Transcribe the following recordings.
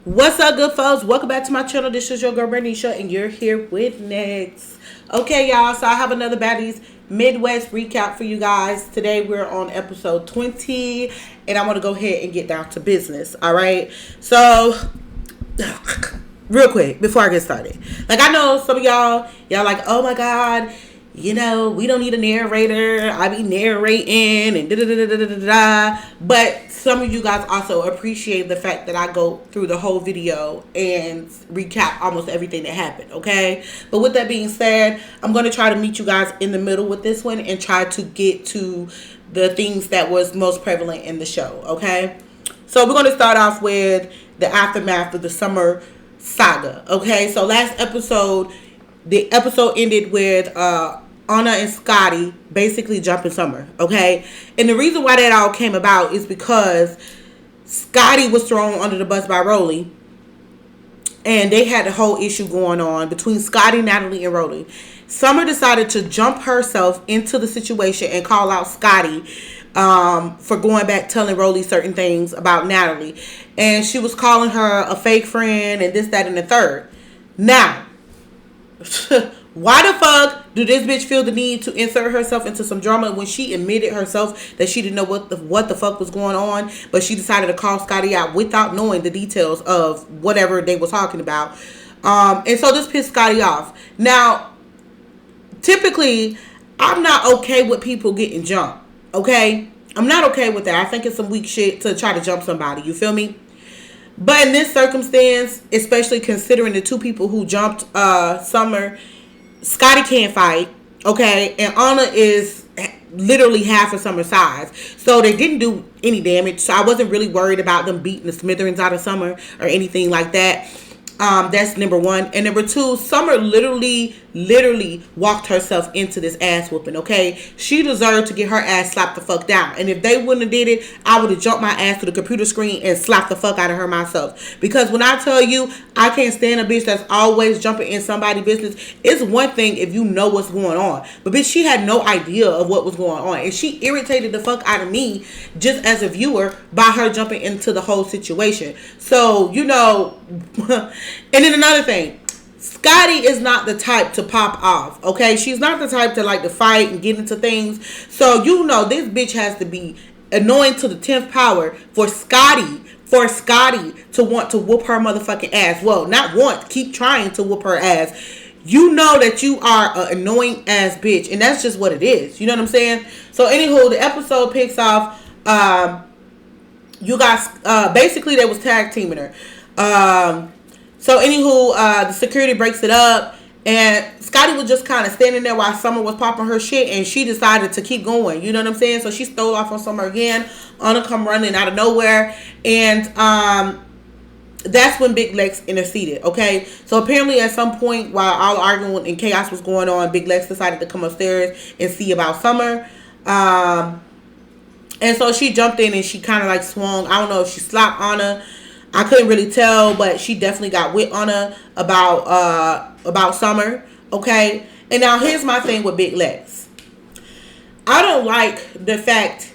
What's up, good folks? Welcome back to my channel. This is your girl Bernicia, and you're here with N.E.X.T. Okay, y'all. So I have another Baddies Midwest recap for you guys. Today we're on episode 20, and I want to go ahead and get down to business. All right. So, real quick before I get started, like I know some of y'all like, oh my god. We don't need a narrator. I be narrating and da. But some of you guys also appreciate the fact that I go through the whole video and recap almost everything that happened, okay? But with that being said, I'm going to try to meet you guys in the middle with this one and try to get to the things that was most prevalent in the show, okay? So we're going to start off with the aftermath of the summer saga, okay? So last episode, the episode ended with Anna and Scotty basically jumping Summer, okay? And the reason why that all came about is because Scotty was thrown under the bus by Rolly, and they had a whole issue going on between Scotty, Natalie, and Rolly. Summer decided to jump herself into the situation and call out Scotty for going back telling Rolly certain things about Natalie. And she was calling her a fake friend and this, that, and the third. Now, why the fuck do this bitch feel the need to insert herself into some drama when she admitted herself that she didn't know what the fuck was going on, but she decided to call Scotty out without knowing the details of whatever they were talking about. And so this pissed Scotty off. Now, typically, I'm not okay with people getting jumped, okay? I'm not okay with that. I think it's some weak shit to try to jump somebody, you feel me? But in this circumstance, especially considering the two people who jumped Summer, Scotty can't fight, okay? And Anna is literally half of Summer's size. So they didn't do any damage. So I wasn't really worried about them beating the smithereens out of Summer or anything like that. That's number one. And number two, Summer literally walked herself into this ass whooping, okay? She deserved to get her ass slapped the fuck down. And if they wouldn't have did it, I would have jumped my ass to the computer screen and slapped the fuck out of her myself. Because when I tell you, I can't stand a bitch that's always jumping in somebody's business. It's one thing if you know what's going on. But bitch, she had no idea of what was going on. And she irritated the fuck out of me just as a viewer by her jumping into the whole situation. So, and then another thing, Scotty is not the type to pop off, okay? She's not the type to like to fight and get into things. So, this bitch has to be annoying to the 10th power for Scotty to want to whoop her motherfucking ass. Well, not want, keep trying to whoop her ass. You know that you are an annoying ass bitch, and that's just what it is. You know what I'm saying? So, anywho, the episode picks off, you guys, basically they was tag teaming her. So, anywho, the security breaks it up, and Scotty was just kind of standing there while Summer was popping her shit, and she decided to keep going. You know what I'm saying? So, she stole off on Summer again. Anna come running out of nowhere, and that's when Big Lex interceded, okay? So, apparently at some point, while all arguing and chaos was going on, Big Lex decided to come upstairs and see about Summer. And so, she jumped in, and she kind of like swung. I don't know if she slapped Anna. I couldn't really tell, but she definitely got with Anna about Summer, okay? And now here's my thing with Big Lex. I don't like the fact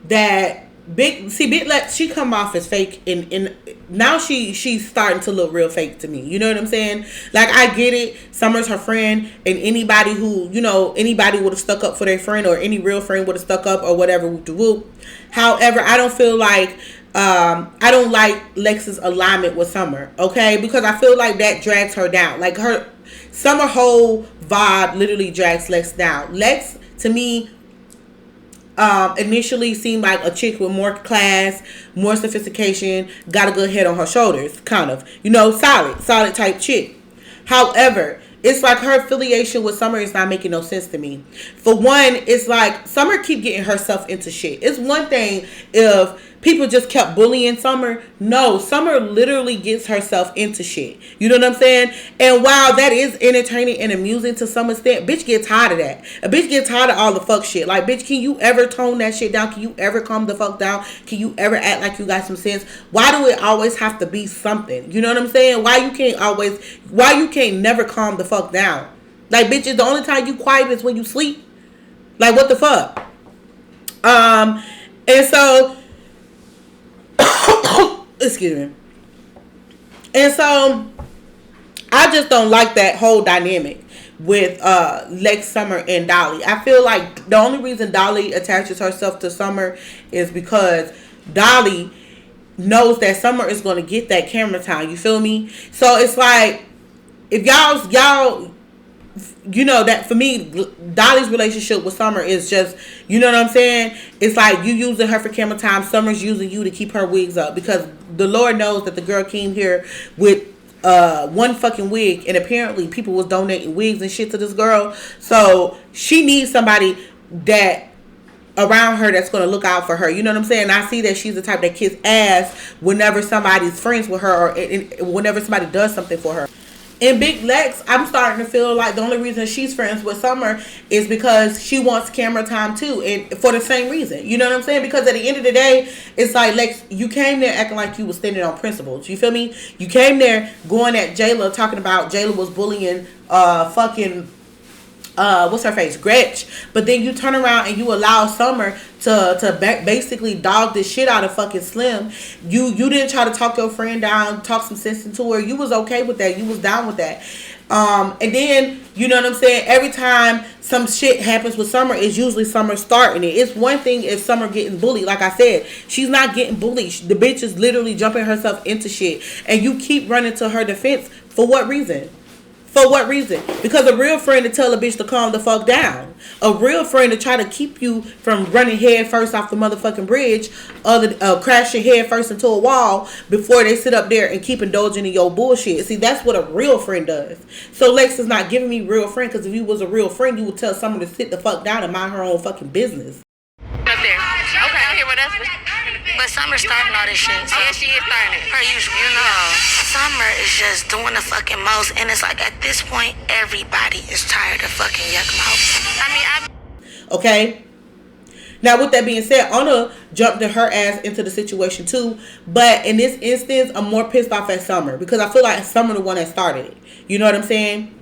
that Big Lex, she come off as fake, and now she's starting to look real fake to me. You know what I'm saying? Like, I get it. Summer's her friend, and anybody who, anybody would have stuck up for their friend, or any real friend would have stuck up or whatever. Whoop. However, I don't feel like I don't like Lex's alignment with Summer, okay? Because I feel like that drags her down. Like, her Summer whole vibe literally drags Lex down. Lex, to me, initially seemed like a chick with more class, more sophistication, got a good head on her shoulders, kind of. Solid type chick. However, it's like her affiliation with Summer is not making no sense to me. For one, it's like Summer keep getting herself into shit. It's one thing if people just kept bullying Summer. No, Summer literally gets herself into shit. You know what I'm saying? And while that is entertaining and amusing to some extent, bitch get tired of that. A bitch get tired of all the fuck shit. Like, bitch, can you ever tone that shit down? Can you ever calm the fuck down? Can you ever act like you got some sense? Why do it always have to be something? You know what I'm saying? Why you can't never calm the fuck down? Like, bitch, the only time you quiet is when you sleep. Like, what the fuck? And so excuse me. And so I just don't like that whole dynamic with Lex, Summer, and Dolly. I feel like the only reason Dolly attaches herself to Summer is because Dolly knows that Summer is going to get that camera time. You feel me? So it's like, if y'all you know, that for me, Dolly's relationship with Summer is just, you know what I'm saying? It's like you using her for camera time, Summer's using you to keep her wigs up, because the Lord knows that the girl came here with one fucking wig, and apparently people was donating wigs and shit to this girl. So she needs somebody that around her that's going to look out for her. You know what I'm saying? I see that she's the type that kiss ass whenever somebody's friends with her, or whenever somebody does something for her. In Big Lex, I'm starting to feel like the only reason she's friends with Summer is because she wants camera time too, and for the same reason. You know what I'm saying? Because at the end of the day, it's like, Lex, you came there acting like you was standing on principles. You feel me? You came there going at Jayla, talking about Jayla was bullying what's her face, Gretch, but then you turn around and you allow Summer to basically dog this shit out of fucking Slim. You didn't try to talk your friend down, talk some sense into her. You was okay with that. You was down with that. And then, you know what I'm saying, every time some shit happens with Summer, it's usually Summer starting it. It's one thing if Summer getting bullied. Like I said, she's not getting bullied. The bitch is literally jumping herself into shit, and you keep running to her defense. For what reason? For what reason? Because a real friend to tell a bitch to calm the fuck down. A real friend to try to keep you from running head first off the motherfucking bridge, crashing head first into a wall before they sit up there and keep indulging in your bullshit. See, that's what a real friend does. So Lex is not giving me real friend, because if you was a real friend, you would tell someone to sit the fuck down and mind her own fucking business. Up there. Okay, I'm here with us. But Summer's starting all this shit. So yeah, she is starting it. Per usual, you know. Summer is just doing the fucking most. And it's like, at this point, everybody is tired of fucking yuck mouth. Okay? Now, with that being said, Anna jumped her ass into the situation too. But in this instance, I'm more pissed off at Summer, because I feel like Summer the one that started it. You know what I'm saying?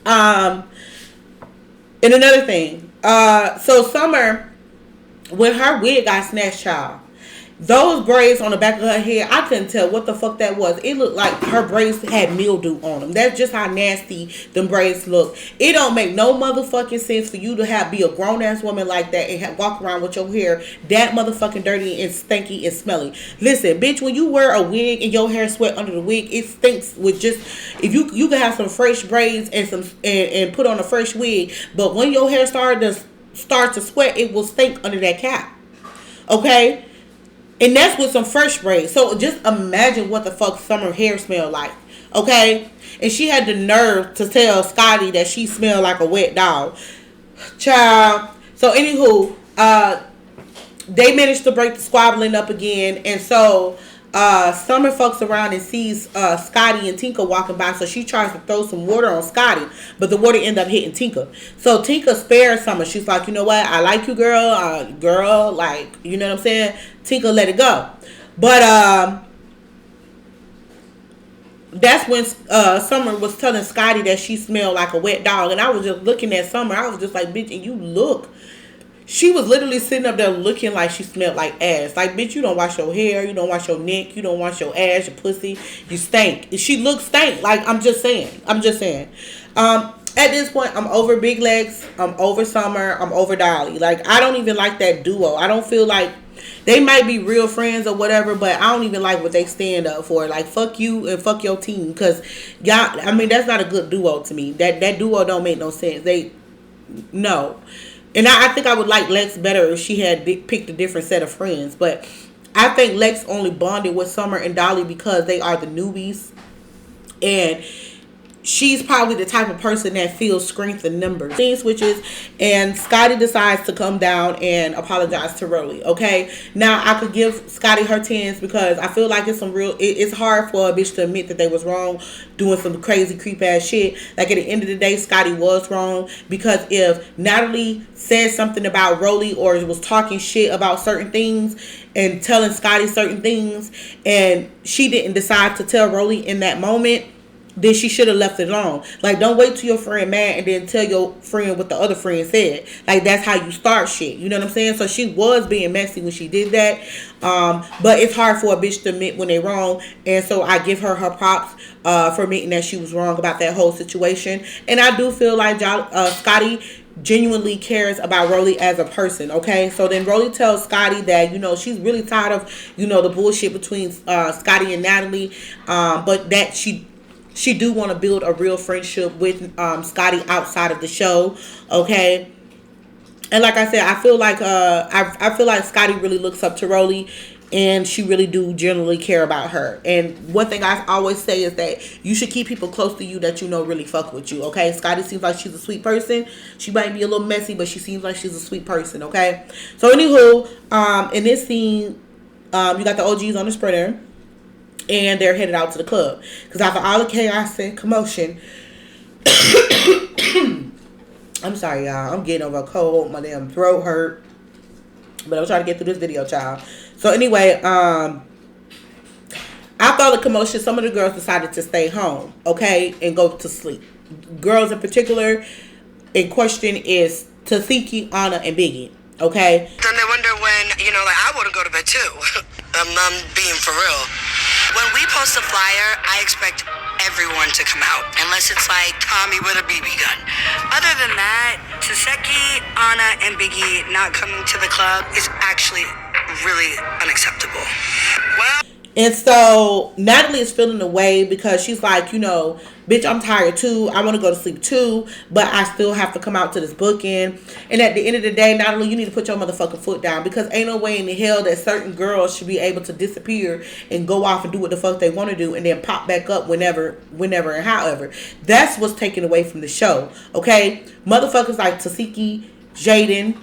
And another thing. So Summer, when her wig got snatched, child, those braids on the back of her head, I couldn't tell what the fuck that was. It looked like her braids had mildew on them. That's just how nasty them braids look. It don't make no motherfucking sense for you to be a grown-ass woman like that and walk around with your hair that motherfucking dirty and stinky and smelly. Listen, bitch, when you wear a wig and your hair sweat under the wig, it stinks with just... If you can have some fresh braids and put on a fresh wig, but when your hair start to sweat, it will stink under that cap. Okay? And that's with some fresh braids. So just imagine what the fuck Summer hair smelled like. Okay? And she had the nerve to tell Scotty that she smelled like a wet dog. Child. So anywho, they managed to break the squabbling up again. And so Summer fucks around and sees Scotty and Tinka walking by. So she tries to throw some water on Scotty, but the water ended up hitting Tinka. So Tinka spares Summer. She's like, you know what? I like you, girl. Girl, like, you know what I'm saying? Tinka let it go. But that's when Summer was telling Scotty that she smelled like a wet dog. And I was just looking at Summer. I was just like, bitch, and you look... She was literally sitting up there looking like she smelled like ass. Like, bitch, you don't wash your hair. You don't wash your neck. You don't wash your ass, your pussy. You stink. She looks stank. Like, I'm just saying. At this point, I'm over Big Legs. I'm over Summer. I'm over Dolly. Like, I don't even like that duo. I don't feel like... They might be real friends or whatever, but I don't even like what they stand up for. Like, fuck you and fuck your team. Because, y'all... I mean, that's not a good duo to me. That duo don't make no sense. No. And I think I would like Lex better if she had picked a different set of friends. But I think Lex only bonded with Summer and Dolly because they are the newbies. And she's probably the type of person that feels strength in numbers. Scene switches, and Scotty decides to come down and apologize to Rolly. Okay, now I could give Scotty her 10s because I feel like it's hard for a bitch to admit that they was wrong, doing some crazy creep ass shit. Like, at the end of the day, Scotty was wrong, because if Natalie said something about Rolly or was talking shit about certain things and telling Scotty certain things, and she didn't decide to tell Rolly in that moment, then she should have left it alone. Like, don't wait till your friend mad and then tell your friend what the other friend said. Like, that's how you start shit. You know what I'm saying? So she was being messy when she did that. But it's hard for a bitch to admit when they're wrong. And so I give her props for admitting that she was wrong about that whole situation. And I do feel like Scotty genuinely cares about Rolly as a person, okay? So then Rolly tells Scotty that, you know, she's really tired of, you know, the bullshit between Scotty and Natalie, but that she do want to build a real friendship with Scotty outside of the show, okay? And like I said, I feel like I feel like Scotty really looks up to Rolly, and she really do generally care about her. And one thing I always say is that you should keep people close to you that you know really fuck with you, okay? Scotty seems like she's a sweet person. She might be a little messy, but she seems like she's a sweet person, okay? So anywho, in this scene, you got the OGs on the sprinter, and they're headed out to the club. Because after all the chaos and commotion, I'm sorry, y'all. I'm getting over a cold. My damn throat hurt. But I'm trying to get through this video, child. So anyway, after all the commotion, some of the girls decided to stay home, okay, and go to sleep. Girls in particular in question is Tasiki, Anna, and Biggie, okay? Then they wonder when, you know, like, I want to go to bed too. I'm being for real. When we post a flyer, I expect everyone to come out, unless it's like Tommy with a BB gun. Other than that, Taseki, Anna, and Biggie not coming to the club is actually really unacceptable. Well, and so Natalie is feeling the way because she's like, you know, bitch, I'm tired too. I want to go to sleep too, but I still have to come out to this booking. And at the end of the day, Natalie, you need to put your motherfucking foot down, because ain't no way in the hell that certain girls should be able to disappear and go off and do what the fuck they want to do and then pop back up whenever and however. That's what's taken away from the show, okay? Motherfuckers like Tasiki, Jaden,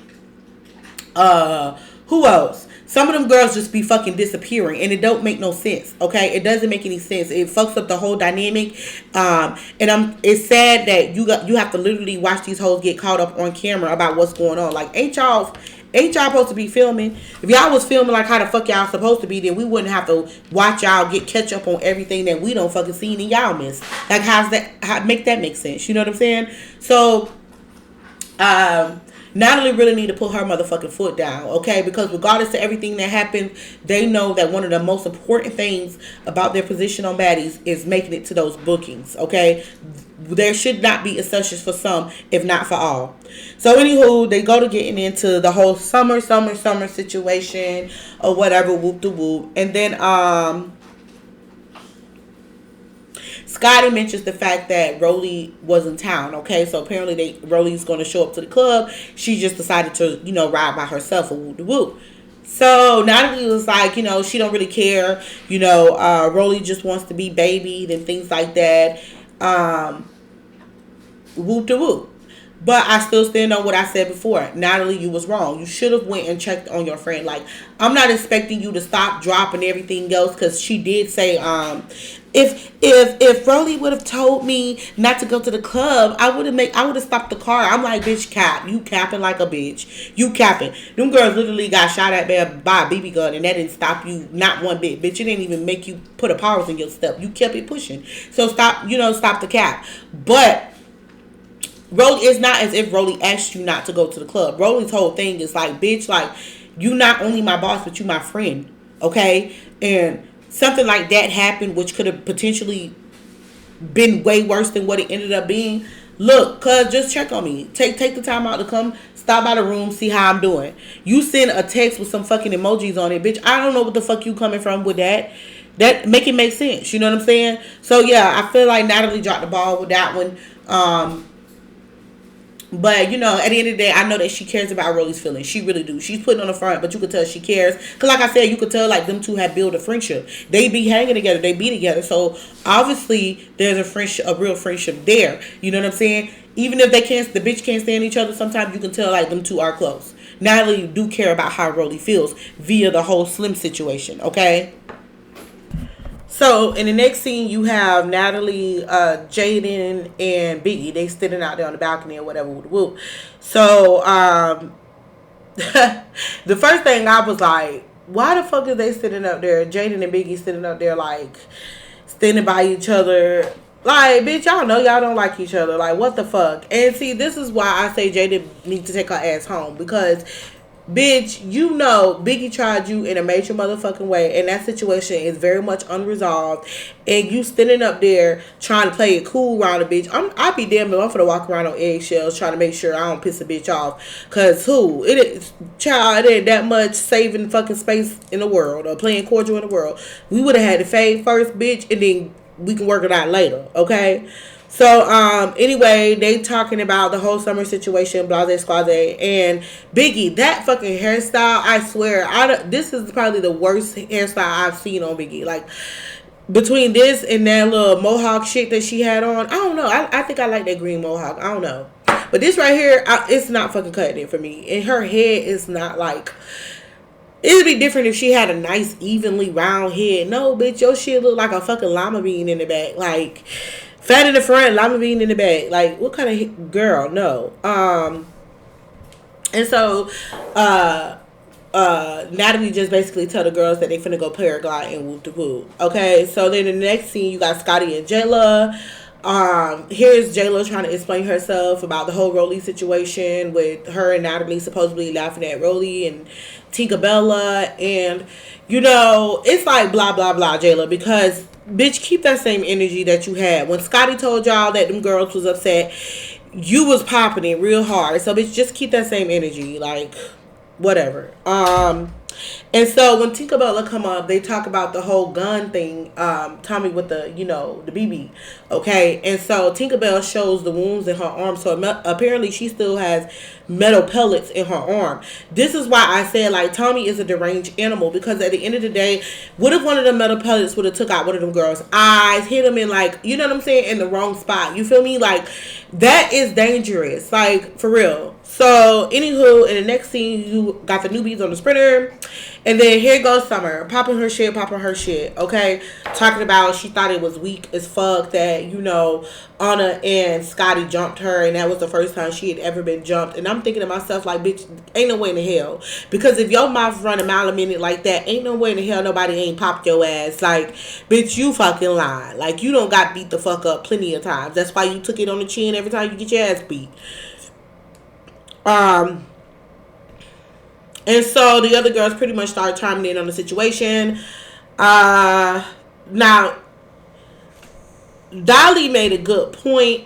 who else? Some of them girls just be fucking disappearing, and it don't make no sense, okay? It doesn't make any sense. It fucks up the whole dynamic, it's sad that you have to literally watch these hoes get caught up on camera about what's going on. Like, ain't y'all supposed to be filming? If y'all was filming like how the fuck y'all supposed to be, then we wouldn't have to watch y'all catch up on everything that we don't fucking see and y'all miss. Like, how make that make sense? You know what I'm saying? So, Natalie really need to put her motherfucking foot down, okay? Because regardless of everything that happened, they know that one of the most important things about their position on Baddies is making it to those bookings, okay? There should not be exceptions for some, if not for all. So anywho, they go to getting into the whole summer situation or whatever, whoop de whoop. And then Scotty mentions the fact that Rolly was in town, okay? So apparently Rolly's going to show up to the club. She just decided to, you know, ride by herself, or whoop de whoop. So Natalie was like, you know, she don't really care. You know, Rolly just wants to be babied and things like that. Whoop de whoop. But I still stand on what I said before. Natalie, you was wrong. You should have went and checked on your friend. Like, I'm not expecting you to stop, dropping everything else, because she did say, if Rolly would have told me not to go to the club, I would have stopped the car. I'm like, bitch, cap. You capping like a bitch. You capping. Them girls literally got shot at by a BB gun, and that didn't stop you not one bit. Bitch, it didn't even make you put a pause in your step. You kept it pushing. So stop the cap. But Rolly, it's not as if Rolly asked you not to go to the club. Rolly's whole thing is like, bitch, like, you not only my boss, but you my friend, okay? And something like that happened, which could have potentially been way worse than what it ended up being. Look, cuz, just check on me. Take the time out to come stop by the room, see how I'm doing. You send a text with some fucking emojis on it, bitch. I don't know what the fuck you coming from with that. That make it make sense. You know what I'm saying? So yeah, I feel like Natalie dropped the ball with that one. But, you know, at the end of the day, I know that she cares about Rolly's feelings. She really do. She's putting on the front, but you could tell she cares. Because, like I said, you could tell, like, them two have built a friendship. They be hanging together. They be together. So, obviously, there's a real friendship there. You know what I'm saying? Even if the bitch can't stand each other, sometimes you can tell, like, them two are close. Natalie do care about how Rolly feels via the whole Slim situation, okay? So, in the next scene, you have Natalie, Jaden, and Biggie. They sitting out there on the balcony or whatever. Whoop. So, the first thing I was like, why the fuck are they sitting up there? Jaden and Biggie sitting up there, like, standing by each other. Like, bitch, y'all know y'all don't like each other. Like, what the fuck? And see, this is why I say Jada needs to take her ass home. Because, bitch, you know Biggie tried you in a major motherfucking way. And that situation is very much unresolved. And you standing up there trying to play it cool around a bitch. I'd be damn if I'm finna walk around on eggshells trying to make sure I don't piss a bitch off. Because who? It is, child, it ain't that much saving fucking space in the world. Or playing cordial in the world. We would have had to fade first, bitch. And then we can work it out later, okay? So, anyway, they talking about the whole summer situation, blase squaze, and Biggie, that fucking hairstyle, I swear, this is probably the worst hairstyle I've seen on Biggie. Like, between this and that little mohawk shit that she had on, I don't know. I think I like that green mohawk. I don't know. But this right here, it's not fucking cutting it for me. And her head is not like... It'd be different if she had a nice, evenly round head. No, bitch, your shit look like a fucking lima bean in the back. Like, fat in the front, lima bean in the back. Like, what kind of girl? No. And so, Natalie just basically tell the girls that they finna go paraglide and whoop de whoop. Okay, so then the next scene, you got Scotty and Jayla. Here's Jayla trying to explain herself about the whole Rolly situation with her and Natalie supposedly laughing at Rolly and Tinkerbella, and you know, it's like blah blah blah, Jayla, because bitch, keep that same energy that you had when Scotty told y'all that them girls was upset. You was popping it real hard, so bitch, just keep that same energy, like whatever. And so when Tinkerbella come up, they talk about the whole gun thing. Tommy with the, you know, the BB. Okay. And so Tinkerbell shows the wounds in her arm. So apparently she still has metal pellets in her arm. This is why I said, like, Tommy is a deranged animal. Because at the end of the day, what if one of the metal pellets would have took out one of them girls' eyes, hit them in, like, you know what I'm saying, in the wrong spot. You feel me? Like, that is dangerous. Like, for real. So, anywho, in the next scene, you got the newbies on the sprinter. And then here goes Summer. Popping her shit, okay? Talking about she thought it was weak as fuck that, you know, Anna and Scotty jumped her. And that was the first time she had ever been jumped. And I'm thinking to myself, like, bitch, ain't no way in the hell. Because if your mouth run a mile a minute like that, ain't no way in the hell nobody ain't popped your ass. Like, bitch, you fucking lying. Like, you don't got beat the fuck up plenty of times. That's why you took it on the chin every time you get your ass beat. And so the other girls pretty much started chiming in on the situation. Now, Dolly made a good point.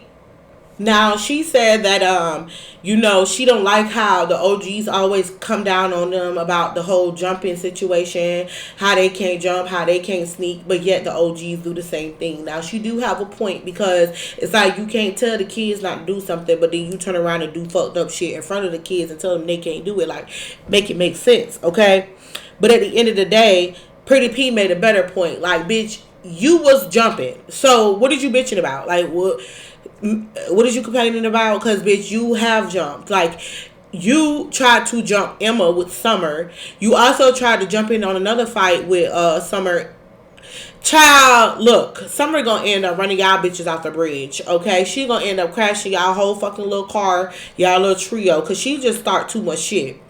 Now, she said that, you know, she don't like how the OGs always come down on them about the whole jumping situation, how they can't jump, how they can't sneak, but yet the OGs do the same thing. Now, she do have a point, because it's like you can't tell the kids not to do something, but then you turn around and do fucked up shit in front of the kids and tell them they can't do it. Like, make it make sense, okay? But at the end of the day, Pretty P made a better point. Like, bitch, you was jumping. So, what did you bitching about? Like, what is you complaining about? Because, bitch, you have jumped. Like, you tried to jump Emma with Summer. You also tried to jump in on another fight with Summer. Child, look, Summer gonna end up running y'all bitches off the bridge, okay? She gonna end up crashing y'all whole fucking little car, y'all little trio, because she just start too much shit.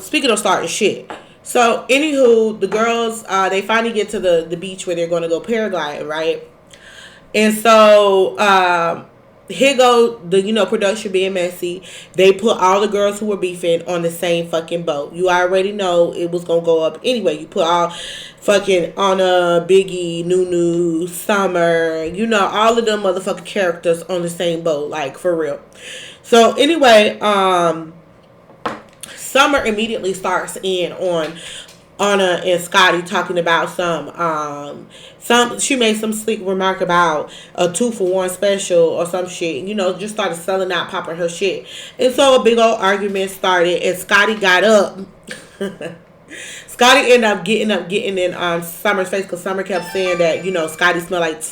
Speaking of starting shit. So, anywho, the girls, they finally get to the beach where they're going to go paragliding, right? And so, here go the, you know, production being messy. They put all the girls who were beefing on the same fucking boat. You already know it was going to go up anyway. You put all fucking Anna, Biggie, Nunu, Summer, you know, all of them motherfucking characters on the same boat. Like, for real. So, anyway, Summer immediately starts in on Anna and Scotty talking about she made some slick remark about a 2-for-1 special or some shit, you know, just started selling out, popping her shit. And so a big old argument started, and Scotty got up. Scotty ended up getting in Summer's face, because Summer kept saying that, you know, Scotty smelled like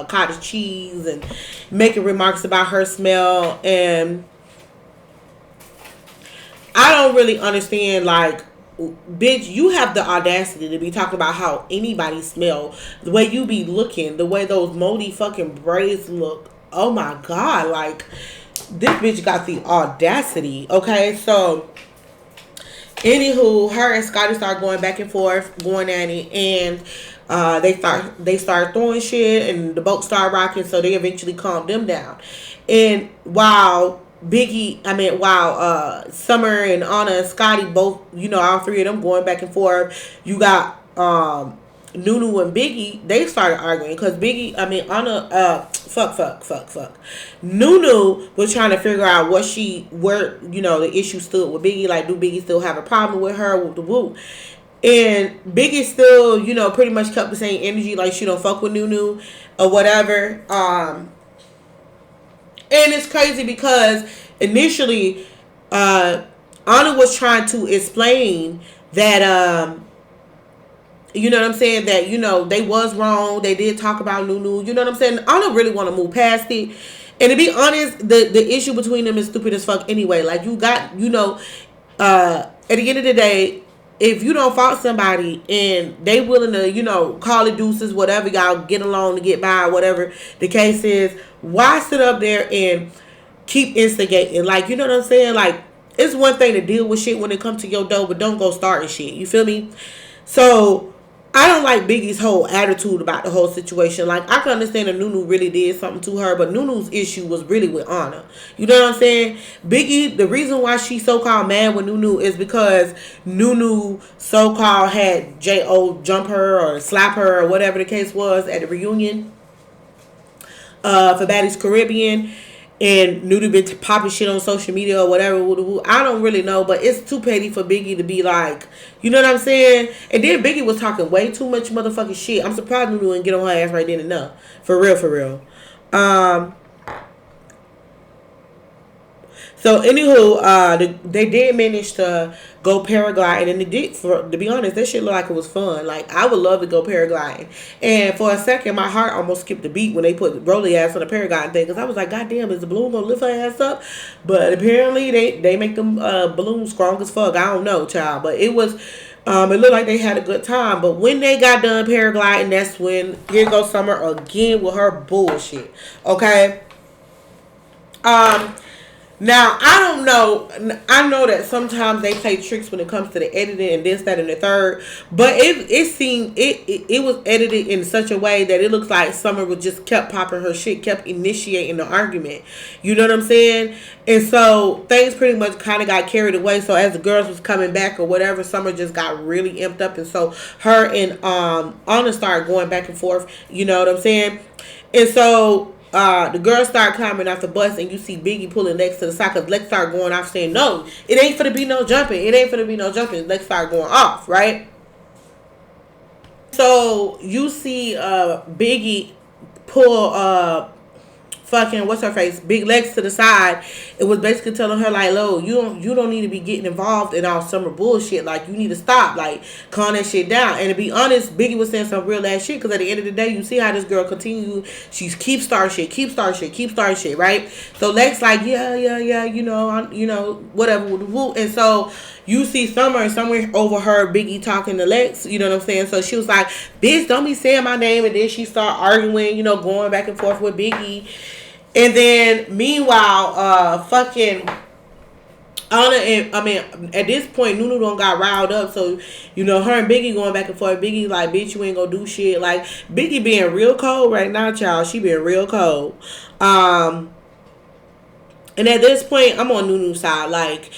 cottage cheese and making remarks about her smell. And I don't really understand, like, bitch, you have the audacity to be talking about how anybody smell, the way you be looking, the way those moldy fucking braids look. Oh my God, like, this bitch got the audacity, okay? So, Anywho, her and Scotty start going back and forth, going at it, and they start throwing shit, and the boat start rocking. So they eventually calmed them down. And while Summer and Anna and Scotty both, all three of them going back and forth, you got Nunu and Biggie, they started arguing because Nunu was trying to figure out where the issue stood with Biggie. Like, do Biggie still have a problem with her? With the woo. And Biggie still, pretty much kept the same energy, like she don't fuck with Nunu or whatever. And it's crazy because initially, Anna was trying to explain that, you know what I'm saying, that, they was wrong. They did talk about Nunu. You know what I'm saying? I don't really want to move past it. And to be honest, the issue between them is stupid as fuck anyway. Like, you got, at the end of the day, if you don't fault somebody and they willing to, call it deuces, whatever, y'all get along to get by, whatever the case is, why sit up there and keep instigating? Like, you know what I'm saying? Like, it's one thing to deal with shit when it comes to your door, but don't go starting shit. You feel me? So, I don't like Biggie's whole attitude about the whole situation. Like, I can understand that Nunu really did something to her, but Nunu's issue was really with Anna. You know what I'm saying? Biggie, the reason why she's so-called mad with Nunu is because Nunu so-called had J.O. jump her or slap her or whatever the case was at the reunion for Baddies Caribbean. And Nunu been popping shit on social media or whatever. I don't really know, but it's too petty for Biggie to be like, you know what I'm saying? And then Biggie was talking way too much motherfucking shit. I'm surprised Nunu didn't get on her ass right then and now. For real. So, anywho, they did manage to go paragliding, and they did, to be honest, that shit looked like it was fun. Like, I would love to go paragliding. And for a second, my heart almost skipped a beat when they put Broly ass on the paragliding thing, because I was like, God damn, is the balloon going to lift her ass up? But apparently, they make them balloons strong as fuck. I don't know, child. But it was, it looked like they had a good time. But when they got done paragliding, that's when, here goes Summer again with her bullshit. Okay? Now, I don't know. I know that sometimes they play tricks when it comes to the editing and this, that, and the third. But it seemed, it was edited in such a way that it looks like Summer was just kept popping her shit, kept initiating the argument. You know what I'm saying? And so, things pretty much kind of got carried away. So, as the girls was coming back or whatever, Summer just got really amped up. And so, her and Anna started going back and forth. You know what I'm saying? And so, the girls start climbing off the bus, and you see Biggie pulling Lex to the side, because Lex start going off saying, no, it ain't finna be no jumping. It ain't finna be no jumping. Lex start going off, right? So you see Biggie pull fucking what's her face, Big Lex to the side. It was basically telling her like, "Lo, you don't need to be getting involved in all Summer bullshit. Like, you need to stop. Like, calm that shit down." And to be honest, Biggie was saying some real ass shit, because at the end of the day, you see how this girl continue. She's keep starting shit, right? So Lex like, yeah, you know, whatever. And so you see Summer, and somewhere overheard Biggie talking to Lex. You know what I'm saying? So she was like, "Bitch, don't be saying my name." And then she start arguing, going back and forth with Biggie. And then, meanwhile, fucking Anna and, at this point, Nunu done got riled up. So, her and Biggie going back and forth. Biggie like, bitch, you ain't gonna do shit. Like, Biggie being real cold right now, child. She being real cold. And at this point, I'm on Nunu's side. Like,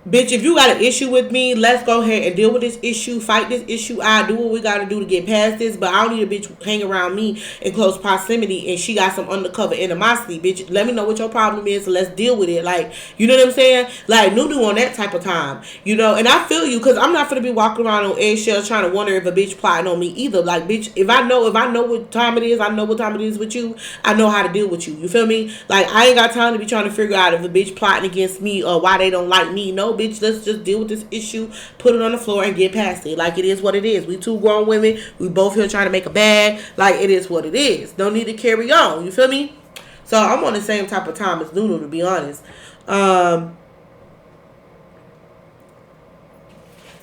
bitch, if you got an issue with me, let's go ahead and deal with this issue, fight this issue. I do what we got to do to get past this, but I don't need a bitch hang around me in close proximity and she got some undercover animosity. Bitch, let me know what your problem is, so let's deal with it. Like, you know what I'm saying? Like, Nunu on that type of time, and I feel you, because I'm not going to be walking around on eggshells trying to wonder if a bitch plotting on me either. Like, bitch, if I know what time it is, I know what time it is with you, I know how to deal with you. You feel me? Like, I ain't got time to be trying to figure out if a bitch plotting against me or why they don't like me. No, bitch, let's just deal with this issue, put it on the floor, and get past it. Like, it is what it is. We two grown women. We both here trying to make a bag. Like, it is what it is. No need to carry on. You feel me? So, I'm on the same type of time as Nunu, to be honest.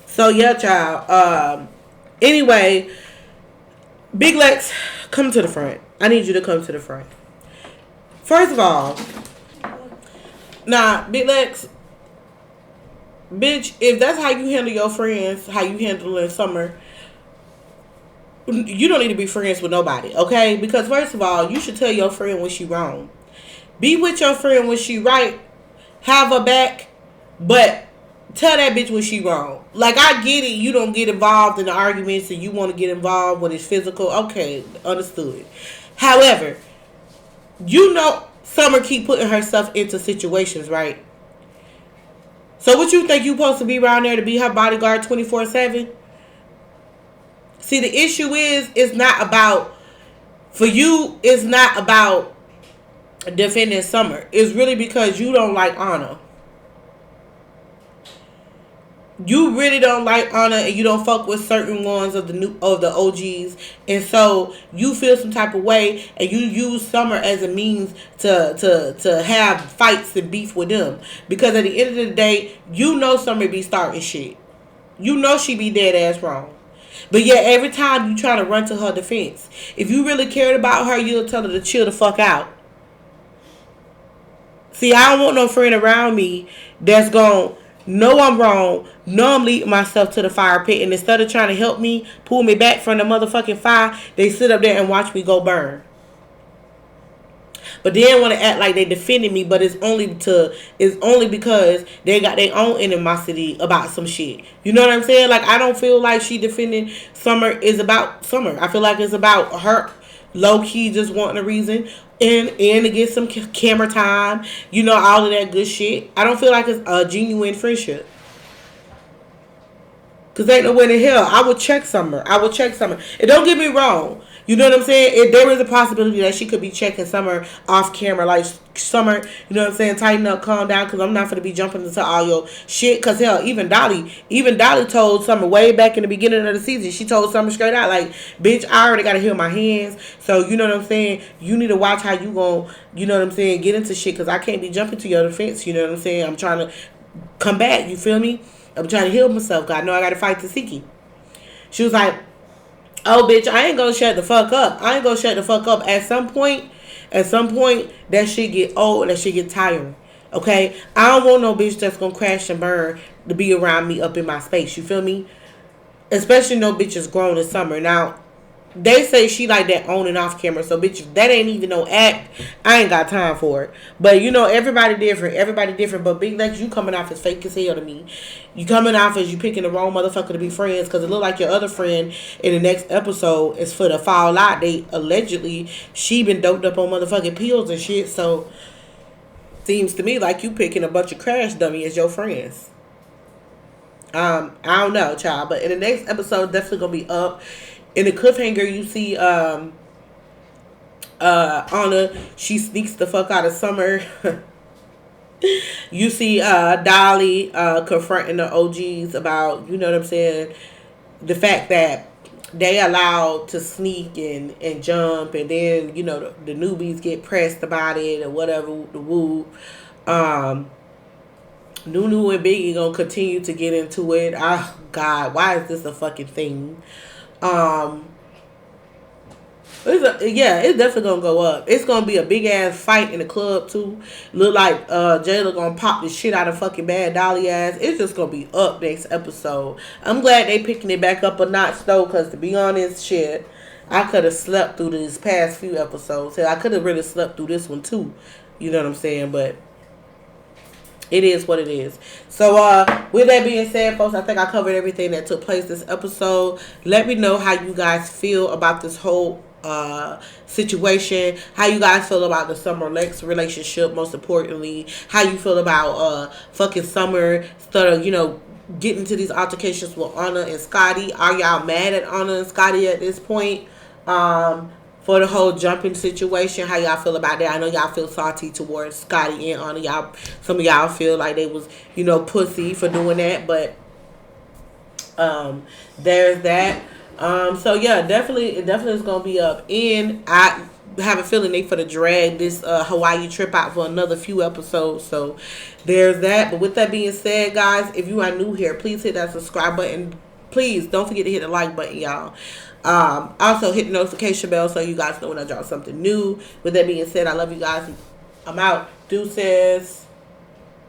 So, yeah, child. Anyway, Big Lex, come to the front. I need you to come to the front. First of all, Big Lex, Bitch, if that's how you handle your friends, how you handle in summer, you don't need to be friends with nobody, okay? Because first of all, you should tell your friend when she wrong. Be with your friend when she right. Have her back, but tell that bitch when she wrong. Like, I get it. You don't get involved in the arguments and you want to get involved when it's physical. Okay, understood. However, you know Summer keep putting herself into situations, right? So what you think you supposed to be around there to be her bodyguard 24/7? See, the issue is, it's not about, for you, it's not about defending Summer. It's really because you don't like Anna. You really don't like Anna, and you don't fuck with certain ones of the OGs, and so you feel some type of way, and you use Summer as a means to have fights and beef with them. Because at the end of the day, you know Summer be starting shit. You know she be dead ass wrong. But yet every time you try to run to her defense, if you really cared about her, you'll tell her to chill the fuck out. See, I don't want no friend around me that's gon' know I'm wrong, know I'm leading myself to the fire pit, and instead of trying to help me, pull me back from the motherfucking fire, they sit up there and watch me go burn. But they didn't want to act like they defended me, but it's only because they got their own animosity about some shit. You know what I'm saying? Like, I don't feel like she defending Summer is about Summer. I feel like it's about her low key just wanting a reason and to get some camera time. You know, all of that good shit. I don't feel like it's a genuine friendship. Cause ain't no way in hell I would check Summer. And don't get me wrong. You know what I'm saying? There is a possibility that she could be checking Summer off camera. Like, Summer, you know what I'm saying? Tighten up, calm down, because I'm not going to be jumping into all your shit. Because, hell, even Dolly told Summer way back in the beginning of the season. She told Summer straight out, like, bitch, I already got to heal my hands. So, you know what I'm saying? You need to watch how you going to, you know what I'm saying, get into shit. Because I can't be jumping to your defense. You know what I'm saying? I'm trying to come back. You feel me? I'm trying to heal myself. God, I know I got to fight Tasiki. She was like, oh, bitch, I ain't gonna shut the fuck up. At some point, that shit get old, that shit get tiring. Okay? I don't want no bitch that's gonna crash and burn to be around me up in my space. You feel me? Especially no bitches grown in Summer. Now, they say she like that on and off camera. So, bitch, if that ain't even no act, I ain't got time for it. But, you know, everybody different. But Big Lex, you coming off as fake as hell to me. You coming off as you picking the wrong motherfucker to be friends. Because it look like your other friend in the next episode is for the fall out date. Allegedly, she been doped up on motherfucking pills and shit. So, seems to me like you picking a bunch of crash dummy as your friends. I don't know, child. But in the next episode, definitely going to be up. In the cliffhanger, you see Anna, she sneaks the fuck out of Summer. You see Dolly confronting the OGs about, you know what I'm saying, the fact that they allowed to sneak and jump, and then, you know, the newbies get pressed about it or whatever, the woo. Nunu and Biggie gonna continue to get into it. Oh, God, why is this a fucking thing? It's definitely gonna go up. It's gonna be a big ass fight in the club too. Look like Jayla gonna pop the shit out of fucking Bad Dolly ass. It's just gonna be up next episode. I'm glad they picking it back up a notch though, cause to be honest, shit, I could have slept through these past few episodes. I could have really slept through this one too. You know what I'm saying? But it is what it is. So, with that being said, folks, I think I covered everything that took place this episode. Let me know how you guys feel about this whole situation. How you guys feel about the Summer Lex relationship, most importantly. How you feel about fucking Summer instead of, you know, getting into these altercations with Anna and Scotty. Are y'all mad at Anna and Scotty at this point? For the whole jumping situation, how y'all feel about that? I know y'all feel salty towards Scotty and Anna. Some of y'all feel like they was, you know, pussy for doing that. But there's that. So yeah, definitely is gonna be up. And I have a feeling they for to drag this Hawaii trip out for another few episodes. So there's that. But with that being said, guys, if you are new here, please hit that subscribe button. Please don't forget to hit the like button, y'all. Also hit the notification bell so you guys know when I drop something new. With that being said, I love you guys. I'm out. Deuces.